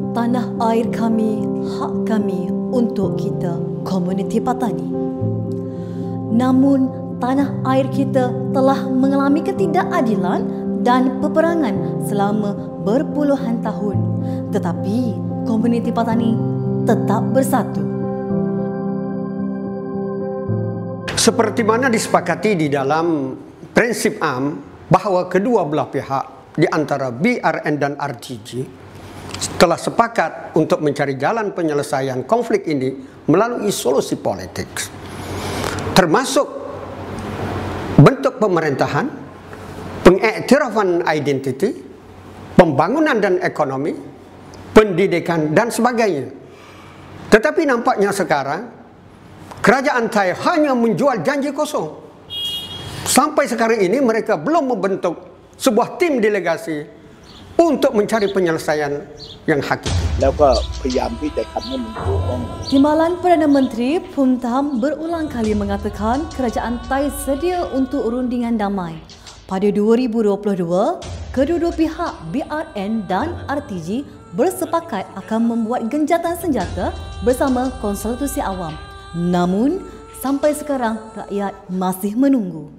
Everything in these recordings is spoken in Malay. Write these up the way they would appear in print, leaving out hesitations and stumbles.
Tanah air kami, hak kami untuk kita, komuniti Patani. Namun, tanah air kita telah mengalami ketidakadilan dan peperangan selama berpuluhan tahun. Tetapi, komuniti Patani tetap bersatu. Seperti mana disepakati di dalam prinsip am bahawa kedua belah pihak di antara BRN dan RTG telah sepakat untuk mencari jalan penyelesaian konflik ini melalui solusi politik, termasuk bentuk pemerintahan, pengiktirafan identiti, pembangunan dan ekonomi, pendidikan dan sebagainya. Tetapi nampaknya sekarang kerajaan Thai hanya menjual janji kosong. Sampai sekarang ini mereka belum membentuk sebuah tim delegasi untuk mencari penyelesaian yang hakiki. Timbalan Perdana Menteri Phumtham berulang kali mengatakan kerajaan Thai sedia untuk rundingan damai. Pada 2022, kedua-dua pihak BRN dan RTG bersepakat akan membuat gencatan senjata bersama konsultasi awam. Namun, sampai sekarang rakyat masih menunggu.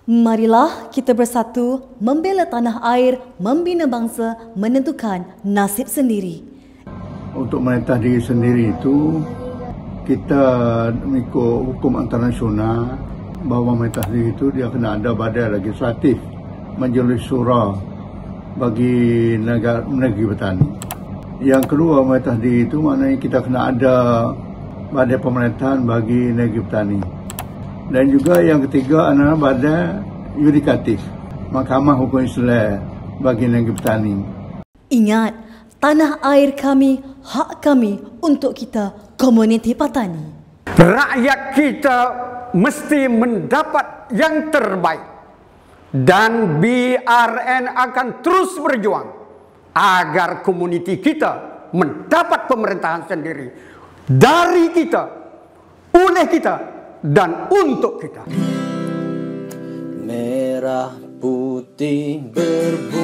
Marilah kita bersatu membela tanah air, membina bangsa, menentukan nasib sendiri. Untuk menentah diri sendiri itu, kita mengikut hukum internasional bahawa menentah diri itu dia kena ada badan legislatif, majlis syura bagi negeri petani. Yang kedua, menentah diri itu maknanya kita kena ada badan pemerintahan bagi negeri petani. Dan juga yang ketiga adalah badan yudikatif, Mahkamah Hukum Islam bagi negeri petani. Ingat, tanah air kami, hak kami untuk kita, komuniti Patani. Rakyat kita mesti mendapat yang terbaik dan BRN akan terus berjuang agar komuniti kita mendapat pemerintahan sendiri dari kita, oleh kita dan untuk kita. Merah putih berbunga.